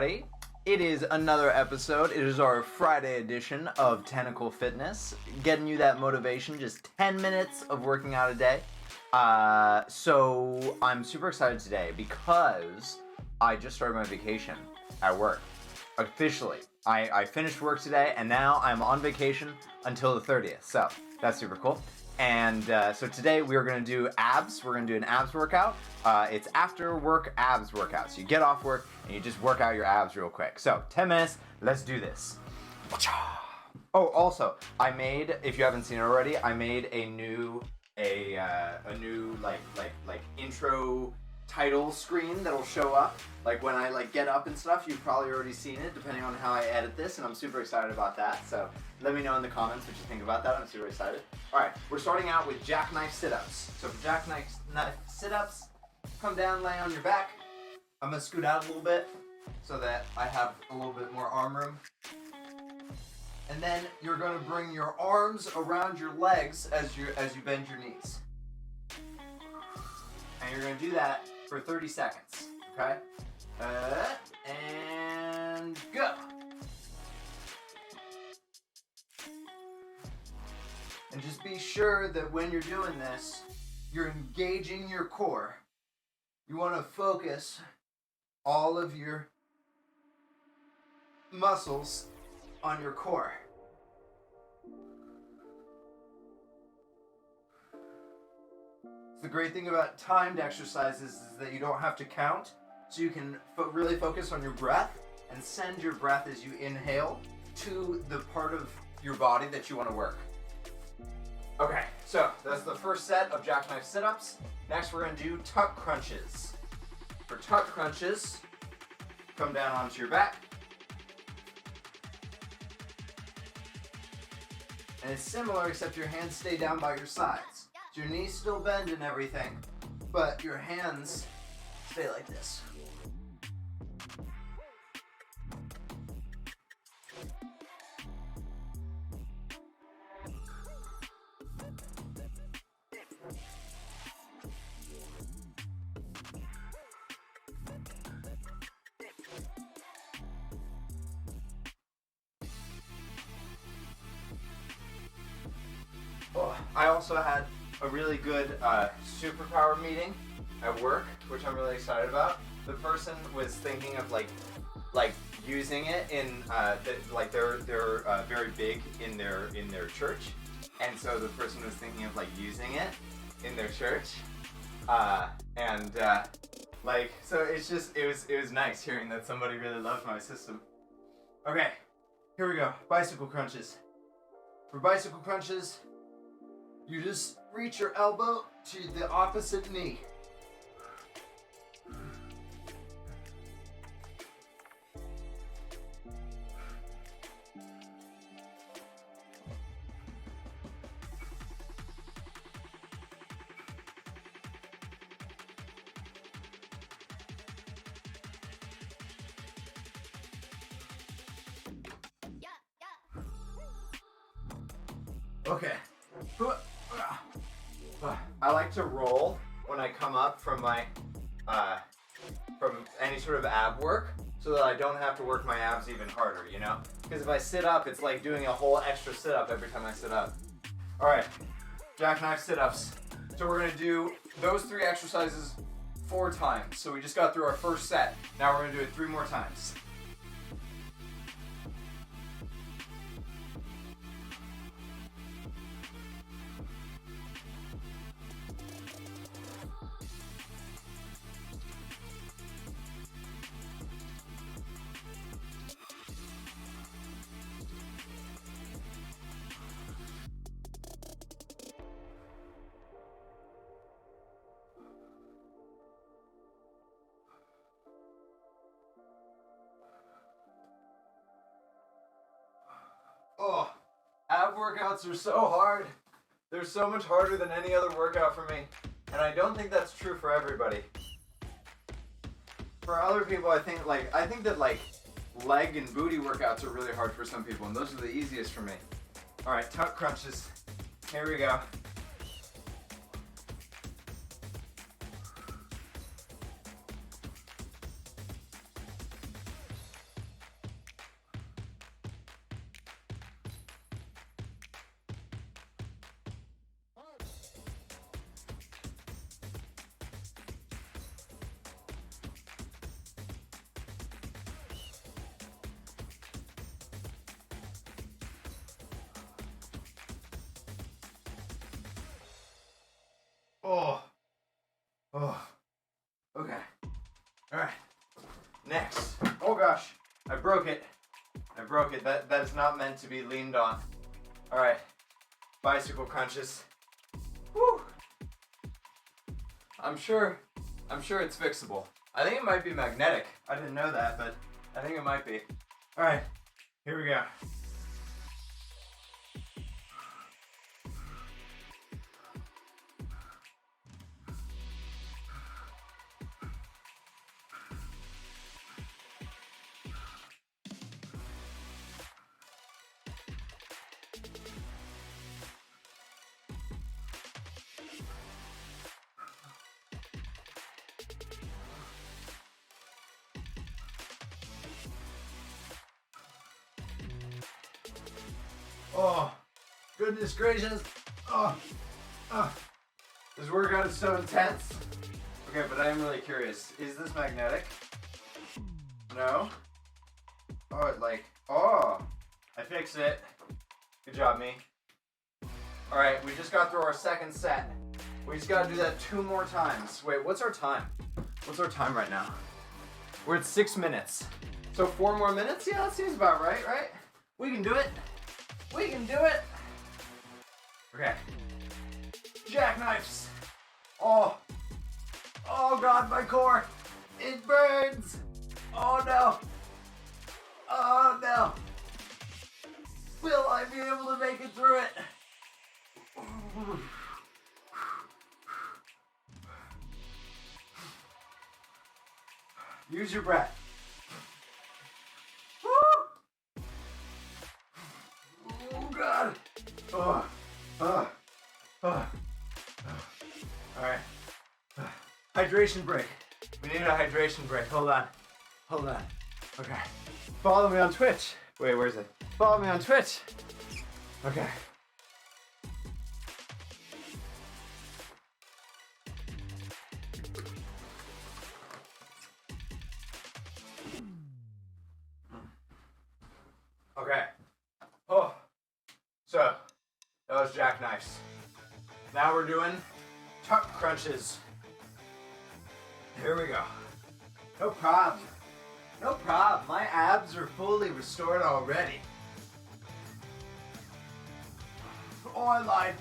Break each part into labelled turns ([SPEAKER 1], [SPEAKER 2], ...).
[SPEAKER 1] everybody. It is another episode. It is our Friday edition of Tentacle Fitness, getting you that motivation, just 10 minutes of working out a day. So I'm super excited today because I just started my vacation at work. Officially. I finished work today and now I'm on vacation until the 30th. So that's super cool. And so today we are going to do abs. We're going to do an abs workout. It's after work abs workout. So you get off work and you just work out your abs real quick. So 10 minutes. Let's do this. Oh, also, I made, if you haven't seen it already, I made a new like intro title screen that'll show up. Like when I get up and stuff, you've probably already seen it depending on how I edit this, and I'm super excited about that. So let me know in the comments what you think about that. I'm super excited. Alright, we're starting out with Jackknife Sit-Ups. So for Jackknife Sit-Ups, come down, lay on your back. I'm gonna scoot out a little bit so that I have a little bit more arm room. And then you're gonna bring your arms around your legs as you bend your knees. And you're gonna do that for 30 seconds, okay? And go! And just be sure that when you're doing this, you're engaging your core. You wanna focus all of your muscles on your core. The great thing about timed exercises is that you don't have to count, so you can really focus on your breath and send your breath as you inhale to the part of your body that you want to work. Okay, so that's the first set of Jackknife Sit-Ups. Next we're going to do tuck crunches. For tuck crunches, come down onto your back. And it's similar except your hands stay down by your sides. Your knees still bend and everything, but your hands stay like this. Oh, I also had a really good superpower meeting at work, which I'm really excited about. The person was thinking of like using it in they're very big in their church, and so the person was thinking of using it in their church, so it was nice hearing that somebody really loved my system. Okay, here we go. Bicycle crunches. For bicycle crunches, you just reach your elbow to the opposite knee. Okay. I like to roll when I come up from my from any sort of ab work, so that I don't have to work my abs even harder, you know? Because if I sit up, it's like doing a whole extra sit-up every time I sit up. Alright, Jackknife Sit-Ups. So we're going to do those 3 exercises 4 times. So we just got through our first set. Now we're going to do it 3 more times. Oh, ab workouts are so hard. They're so much harder than any other workout for me. And I don't think that's true for everybody. For other people, I think that leg and booty workouts are really hard for some people, and those are the easiest for me. Alright, tuck crunches. Here we go. Oh, okay. All right. Next. Oh gosh, I broke it. I broke it. That is not meant to be leaned on. All right. Bicycle crunches. Woo. I'm sure it's fixable. I think it might be magnetic. I didn't know that, but I think it might be. All right. Here we go. Oh, goodness gracious. This workout is so intense. Okay, but I am really curious. Is this magnetic? No? I fixed it. Good job, me. All right, we just got through our second set. We just gotta do that 2 more times. Wait, what's our time? What's our time right now? We're at 6 minutes. So 4 more minutes? Yeah, that seems about right, right? We can do it. We can do it. Okay. Jackknifes. Oh God, my core. It burns. Oh no. Oh no. Will I be able to make it through it? Use your breath. Woo! Oh God. All right. Hydration break. We need a hydration break. Hold on. Okay. Follow me on Twitch. Wait, where is it? Follow me on Twitch. Okay. Okay. Oh. So, that was Jackknifes. Now we're doing tuck crunches. Here we go. No problem. No problem. My abs are fully restored already. Oh, I lied.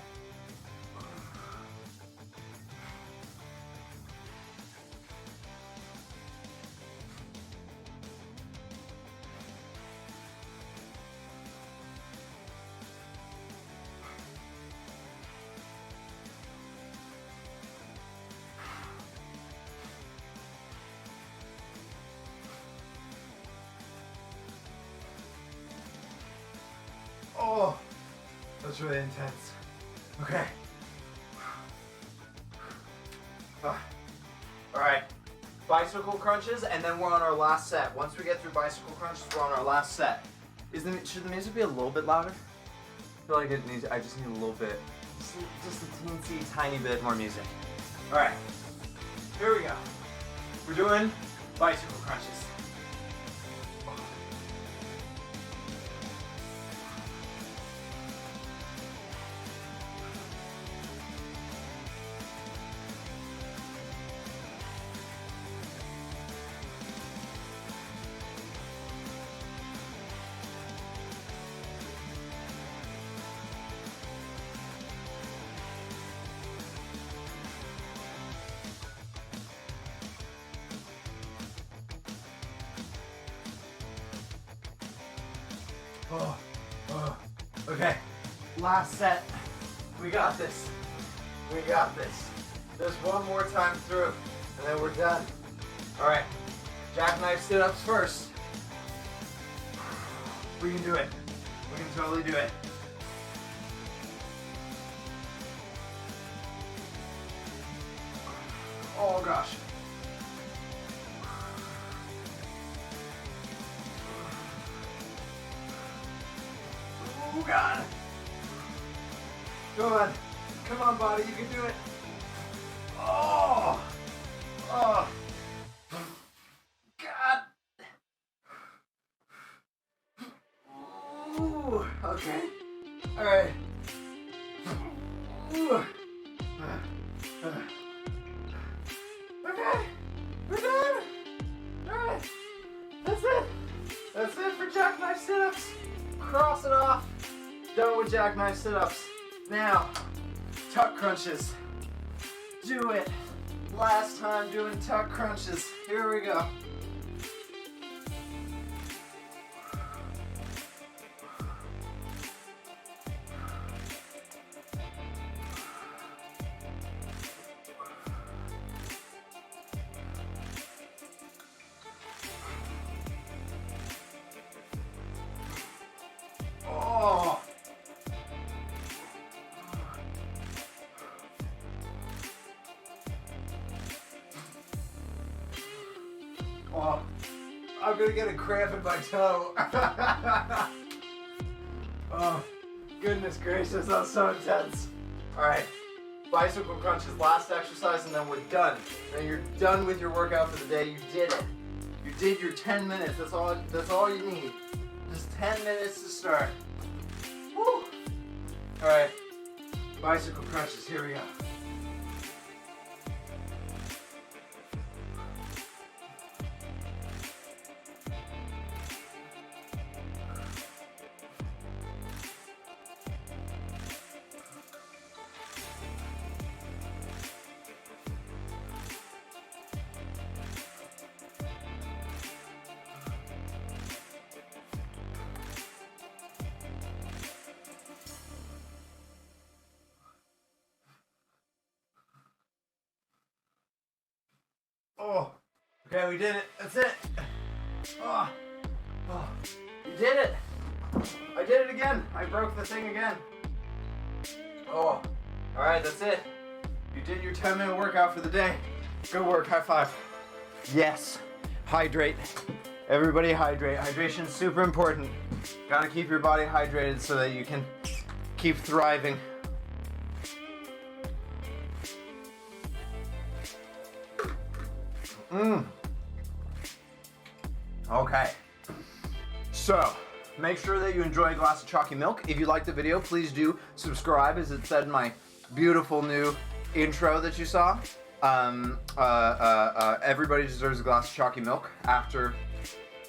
[SPEAKER 1] Oh, that's really intense. Okay. All right, bicycle crunches, and then we're on our last set. Once we get through bicycle crunches, we're on our last set. Should the music be a little bit louder? I feel like I just need a little bit, just a teensy tiny bit more music. All right, here we go. We're doing bicycle crunches. Okay, last set. We got this. We got this. Just one more time through, and then we're done. All right, Jackknife Sit-Ups first. We can do it. We can totally do it. Oh gosh. Oh God. Go on. Come on, body. You can do it. Oh. Oh. God. Ooh. Okay. All right. Ooh. Cross it off. Done with Jackknife Sit-Ups. Now, tuck crunches. Do it. Last time doing tuck crunches. Here we go. Oh. Oh, I'm gonna get a cramp in my toe. Oh, goodness gracious, that was so intense. All right, bicycle crunches, last exercise, and then we're done. Then you're done with your workout for the day. You did it. You did your 10 minutes. That's all you need. Just 10 minutes to start. Woo. All right, bicycle crunches, here we go. Oh, okay, we did it. That's it. Oh, oh, you did it. I did it again. I broke the thing again. Oh, all right, that's it. You did your 10-minute workout for the day. Good work. High five. Yes. Hydrate. Everybody hydrate. Hydration is super important. Gotta keep your body hydrated so that you can keep thriving. Okay, so make sure that you enjoy a glass of chalky milk. If you liked the video, please do subscribe, as it said in my beautiful new intro that you saw. Everybody deserves a glass of chalky milk after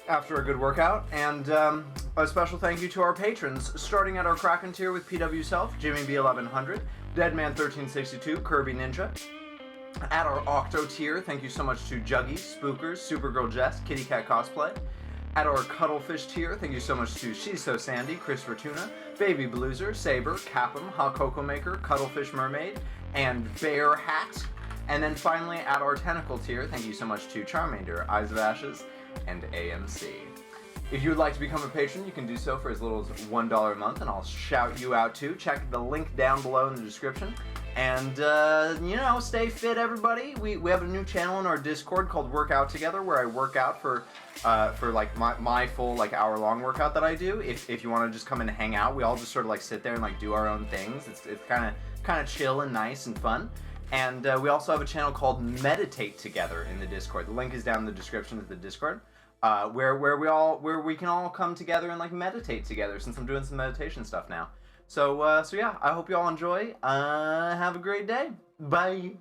[SPEAKER 1] a good workout. And a special thank you to our patrons, starting at our Kraken tier with PW Self, Jimmy B1100, Deadman1362, Kirby Ninja. At our Octo tier, thank you so much to Juggy, Spookers, Supergirl Jess, Kitty Cat Cosplay. At our Cuddlefish tier, thank you so much to She's So Sandy, Christopher Tuna, Baby Blueser, Saber, Cap'em, Hot Cocoa Maker, Cuddlefish Mermaid, and Bear Hat. And then finally, at our Tentacle tier, thank you so much to Charmander, Eyes of Ashes, and AMC. If you would like to become a patron, you can do so for as little as $1 a month, and I'll shout you out too. Check the link down below in the description. And, you know, stay fit, everybody. We have a new channel in our Discord called Workout Together, where I work out for like my full like hour-long workout that I do. If you want to just come in and hang out, we all just sort of like sit there and like do our own things. It's kind of chill and nice and fun. And we also have a channel called Meditate Together in the Discord. The link is down in the description of the Discord, where we can all come together and like meditate together. Since I'm doing some meditation stuff now. So yeah, I hope you all enjoy. Have a great day. Bye.